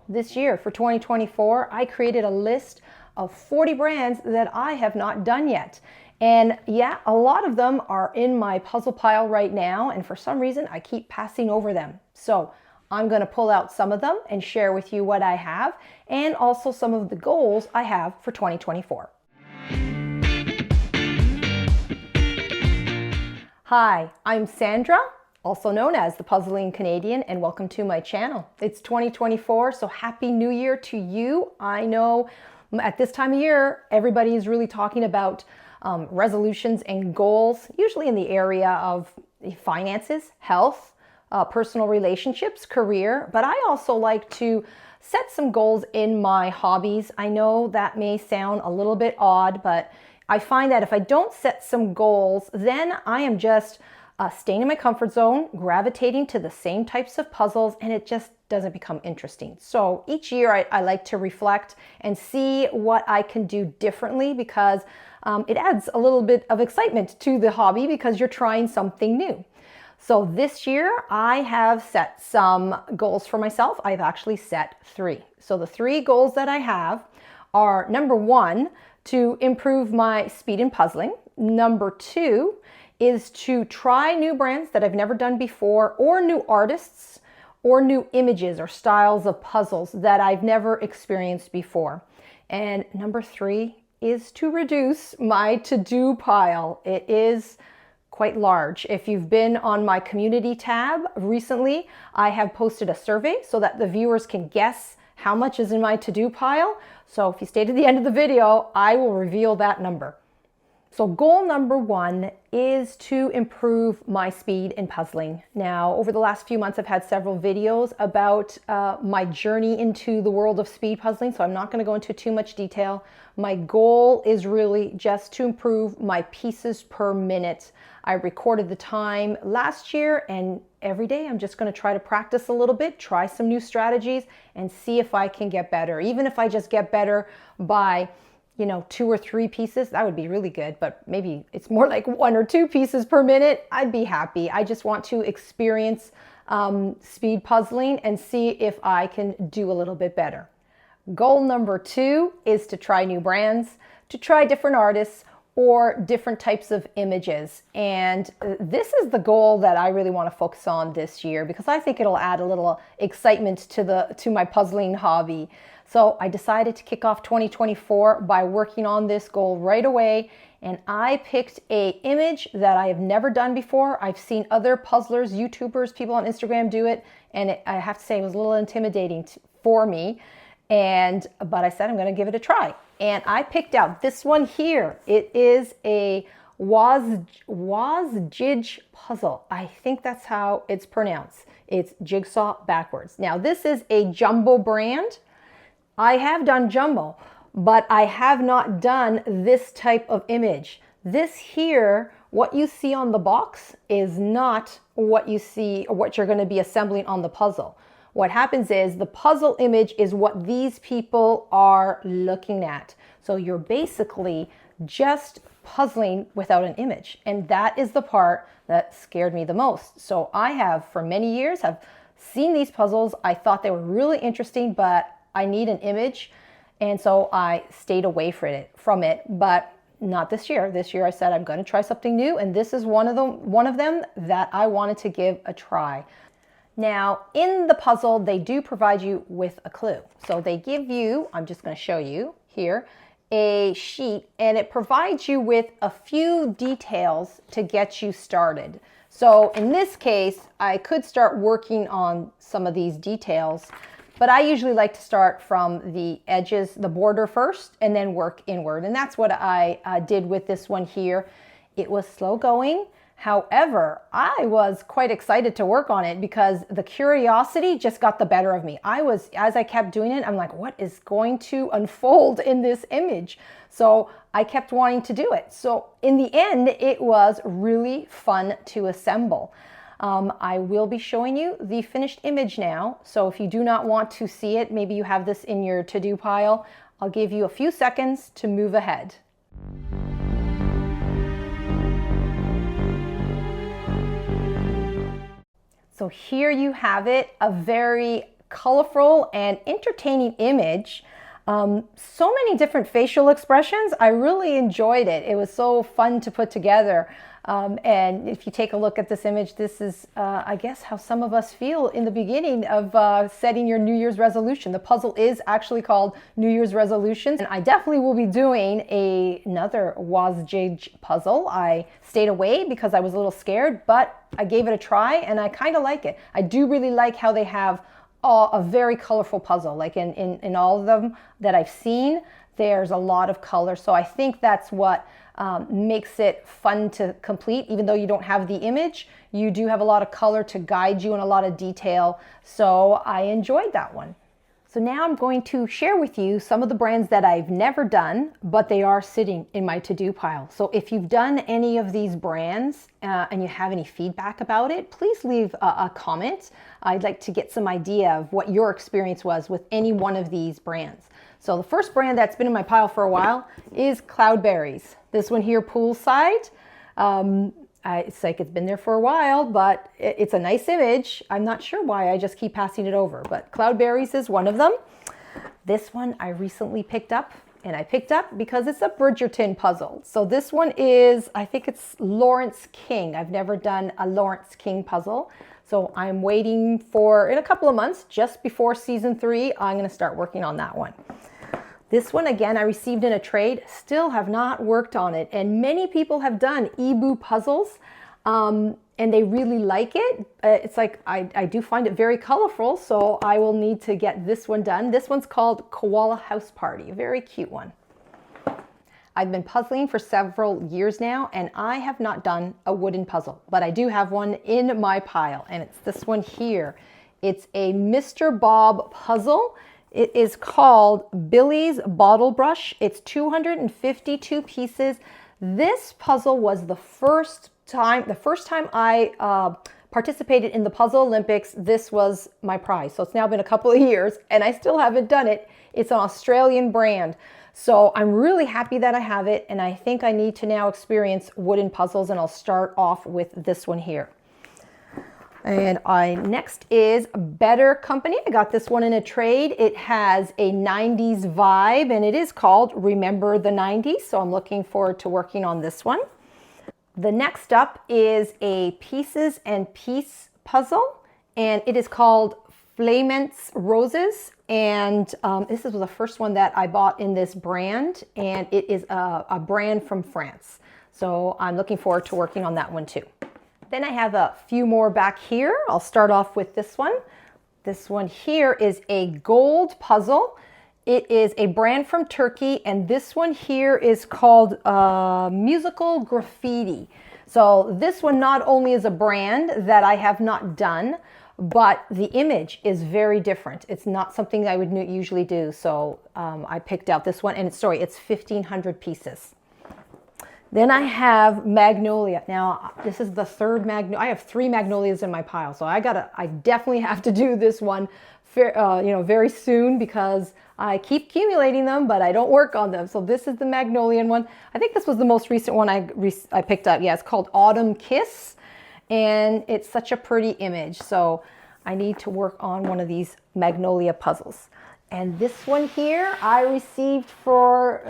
this year for 2024, I created a list of 40 brands that I have not done yet. And yeah, a lot of them are in my puzzle pile right now, and for some reason I keep passing over them. So I'm going to pull out some of them and share with you what I have, and also some of the goals I have for 2024. Hi, I'm Sandra, also known as the Puzzling Canadian, and welcome to my channel. It's 2024, so Happy New Year to you. I know at this time of year, everybody is really talking about resolutions and goals, usually in the area of finances, health, personal relationships, career, but I also like to set some goals in my hobbies. I know that may sound a little bit odd, but I find that if I don't set some goals, then I am just staying in my comfort zone, gravitating to the same types of puzzles, and it just doesn't become interesting. So each year I like to reflect and see what I can do differently, because it adds a little bit of excitement to the hobby because you're trying something new. So this year I have set some goals for myself. I've actually set 3. So the 3 goals that I have are: number 1, to improve my speed in puzzling. Number 2 is to try new brands that I've never done before, or new artists, or new images or styles of puzzles that I've never experienced before. And number 3 is to reduce my to-do pile. It is quite large. If you've been on my community tab recently, I have posted a survey so that the viewers can guess how much is in my to-do pile. So if you stay to the end of the video, I will reveal that number. So goal number 1 is to improve my speed in puzzling. Now, over the last few months, I've had several videos about my journey into the world of speed puzzling, so I'm not going to go into too much detail. My goal is really just to improve my pieces per minute. I recorded the time last year, and every day I'm just going to try to practice a little bit, try some new strategies, and see if I can get better. Even if I just get better by 2 or 3 pieces, that would be really good, but maybe it's more like 1 or 2 pieces per minute, I'd be happy. I just want to experience speed puzzling and see if I can do a little bit better. Goal number 2 is to try new brands, to try different artists or different types of images. And this is the goal that I really want to focus on this year, because I think it'll add a little excitement to my puzzling hobby. So I decided to kick off 2024 by working on this goal right away, and I picked an image that I have never done before. I've seen other puzzlers, YouTubers, people on Instagram do it, and I have to say it was a little intimidating for me, but I said I'm going to give it a try. And I picked out this one here. It is a jig puzzle. I think that's how it's pronounced. It's jigsaw backwards. Now this is a jumbo brand. I have done jumbo, but I have not done this type of image. This here, what you see on the box, is not what you see or what you're going to be assembling on the puzzle. What happens is the puzzle image is what these people are looking at. So you're basically just puzzling without an image. And that is the part that scared me the most. So I have, for many years, have seen these puzzles. I thought they were really interesting, but I need an image. And so I stayed away from it, but not this year. This year I said I'm going to try something new, and this is one of them that I wanted to give a try. Now, in the puzzle, they do provide you with a clue. So they give you, I'm just going to show you here, a sheet, and it provides you with a few details to get you started. So in this case, I could start working on some of these details, but I usually like to start from the edges, the border first, and then work inward. And that's what I did with this one here. It was slow going. However, I was quite excited to work on it because the curiosity just got the better of me. As I kept doing it, I'm like, what is going to unfold in this image? So I kept wanting to do it. So in the end, it was really fun to assemble. I will be showing you the finished image now. So if you do not want to see it, maybe you have this in your to-do pile, I'll give you a few seconds to move ahead. So here you have it, a very colorful and entertaining image. So many different facial expressions. I really enjoyed it. It was so fun to put together. And if you take a look at this image, this is, I guess, how some of us feel in the beginning of setting your New Year's resolution. The puzzle is actually called New Year's Resolutions. And I definitely will be doing another was-jig puzzle. I stayed away because I was a little scared, but I gave it a try and I kind of like it. I do really like how they have a very colorful puzzle. Like in all of them that I've seen, there's a lot of color. So I think that's what makes it fun to complete. Even though you don't have the image, you do have a lot of color to guide you and a lot of detail. So I enjoyed that one. So now I'm going to share with you some of the brands that I've never done, but they are sitting in my to-do pile. So if you've done any of these brands and you have any feedback about it, please leave a comment. I'd like to get some idea of what your experience was with any one of these brands. So the first brand that's been in my pile for a while is Cloudberries. This one here, poolside. It's like it's been there for a while, but it's a nice image. I'm not sure why, I just keep passing it over, but Cloudberries is one of them. This one I recently picked up, and I picked up because it's a Bridgerton puzzle. So this one is, I think it's Lawrence King. I've never done a Lawrence King puzzle. So I'm waiting for, in a couple of months, just before season 3, I'm gonna start working on that one. This one, again, I received in a trade, still have not worked on it. And many people have done Ebu puzzles and they really like it. It's like, I do find it very colorful, so I will need to get this one done. This one's called Koala House Party, a very cute one. I've been puzzling for several years now and I have not done a wooden puzzle, but I do have one in my pile and it's this one here. It's a Mr. Bob puzzle. It is called Billy's Bottle Brush. It's 252 pieces. This puzzle was the first time I participated in the Puzzle Olympics. This was my prize. So it's now been a couple of years and I still haven't done it. It's an Australian brand. So I'm really happy that I have it. And I think I need to now experience wooden puzzles, and I'll start off with this one here. And next is Better Company. I got this one in a trade. It has a 90s vibe and it is called Remember the 90s. So I'm looking forward to working on this one. The next up is a Pieces and Piece puzzle and it is called Flaments Roses. And this is the first one that I bought in this brand, and it is a brand from France. So I'm looking forward to working on that one too. Then I have a few more back here. I'll start off with this one. This one here is a gold puzzle. It is a brand from Turkey, and this one here is called Musical Graffiti. So this one not only is a brand that I have not done, but the image is very different. It's not something I would usually do. So I picked out this one, and it's 1,500 pieces. Then I have Magnolia. Now, this is the third Magnolia. I have 3 Magnolias in my pile, so I definitely have to do this one very soon because I keep accumulating them, but I don't work on them. So this is the Magnolian one. I think this was the most recent one I picked up. Yeah, it's called Autumn Kiss, and it's such a pretty image. So I need to work on one of these Magnolia puzzles. And this one here I received for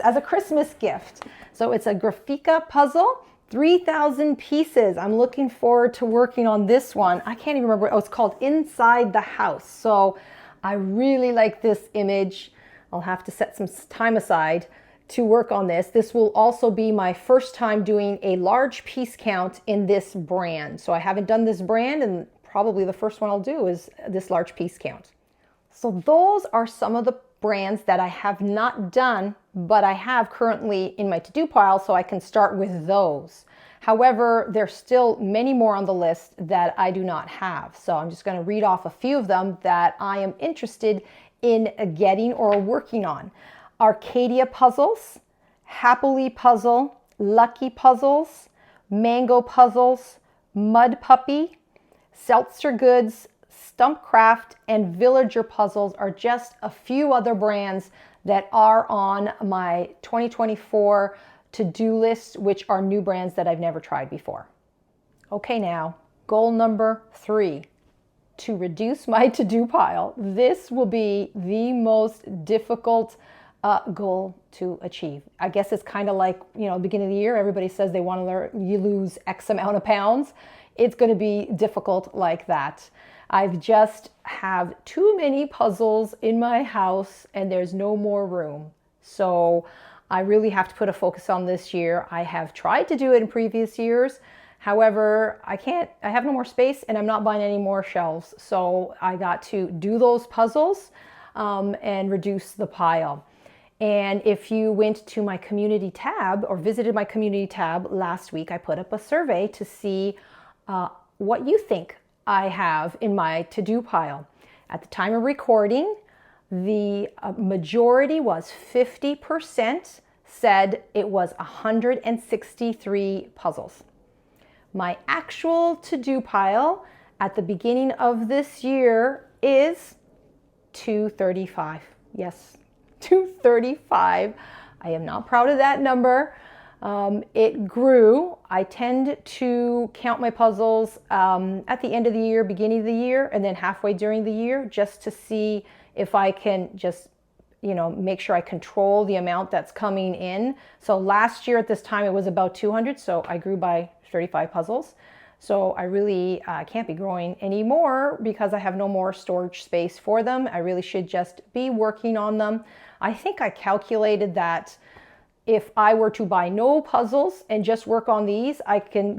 as a Christmas gift. So it's a Graphica puzzle, 3,000 pieces. I'm looking forward to working on this one. I can't even remember. Oh, it's called Inside the House. So I really like this image. I'll have to set some time aside to work on this. This will also be my first time doing a large piece count in this brand. So I haven't done this brand, and probably the first one I'll do is this large piece count. So those are some of the brands that I have not done, but I have currently in my to-do pile, so I can start with those. However, there's still many more on the list that I do not have. So I'm just going to read off a few of them that I am interested in getting or working on. Arcadia Puzzles, Happily Puzzle, Lucky Puzzles, Mango Puzzles, Mud Puppy, Seltzer Goods, Stumpcraft, and Villager Puzzles are just a few other brands that are on my 2024 to-do list, which are new brands that I've never tried before. Okay, now, goal number 3. to reduce my to-do pile. This will be the most difficult goal to achieve. I guess it's kind of like, beginning of the year, everybody says they want to lose X amount of pounds. It's going to be difficult like that. I've just have too many puzzles in my house and there's no more room. So I really have to put a focus on this year. I have tried to do it in previous years. However, I have no more space and I'm not buying any more shelves. So I got to do those puzzles and reduce the pile. And if you went to my community tab or visited my community tab last week, I put up a survey to see what you think I have in my to-do pile. At the time of recording, the majority was 50% said it was 163 puzzles. My actual to-do pile at the beginning of this year is 235. Yes, 235. I am not proud of that number. It grew. I tend to count my puzzles at the end of the year, beginning of the year, and then halfway during the year, just to see if I can just, make sure I control the amount that's coming in. So last year at this time, it was about 200. So I grew by 35 puzzles. So I really can't be growing anymore because I have no more storage space for them. I really should just be working on them. I think I calculated that if I were to buy no puzzles and just work on these,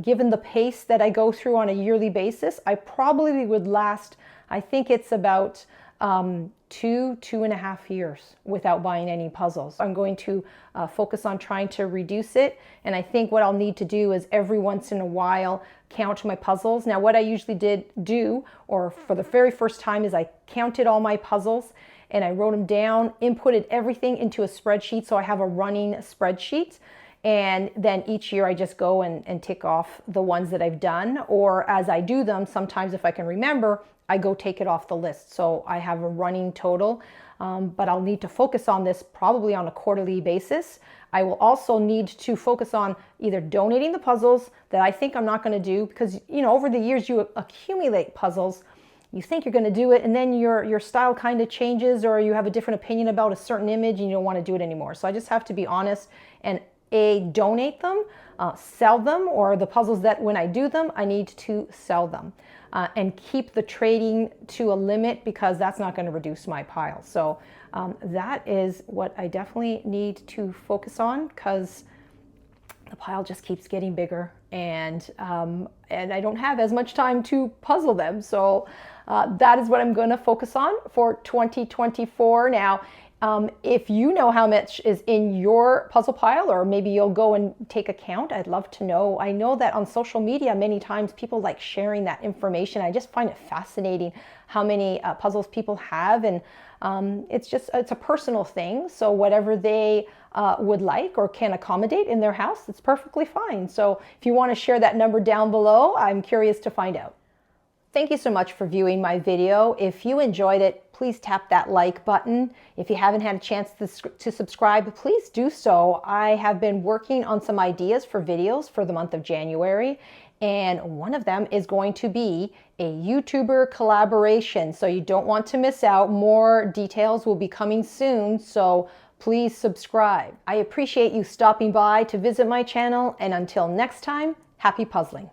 given the pace that I go through on a yearly basis, I probably would last, I think it's about 2.5 years without buying any puzzles. I'm going to focus on trying to reduce it. And I think what I'll need to do is every once in a while count my puzzles. Now, what I usually do, or for the very first time, is I counted all my puzzles and I wrote them down, inputted everything into a spreadsheet. So I have a running spreadsheet. And then each year I just go and tick off the ones that I've done. Or as I do them, sometimes if I can remember, I go take it off the list. So I have a running total, but I'll need to focus on this probably on a quarterly basis. I will also need to focus on either donating the puzzles that I think I'm not going to do because, over the years you accumulate puzzles. You think you're going to do it and then your style kind of changes or you have a different opinion about a certain image and you don't want to do it anymore. So I just have to be honest and donate them, sell them, or the puzzles that when I do them, I need to sell them and keep the trading to a limit because that's not going to reduce my pile. So that is what I definitely need to focus on because the pile just keeps getting bigger and I don't have as much time to puzzle them. So that is what I'm going to focus on for 2024. Now, if you know how much is in your puzzle pile, or maybe you'll go and take a count, I'd love to know. I know that on social media, many times people like sharing that information. I just find it fascinating how many puzzles people have. And it's a personal thing. So whatever they would like or can accommodate in their house, it's perfectly fine. So if you want to share that number down below, I'm curious to find out. Thank you so much for viewing my video. If you enjoyed it, please tap that like button. If you haven't had a chance to subscribe, please do so. I have been working on some ideas for videos for the month of January, and one of them is going to be a YouTuber collaboration. So you don't want to miss out. More details will be coming soon, so please subscribe. I appreciate you stopping by to visit my channel, and until next time, happy puzzling.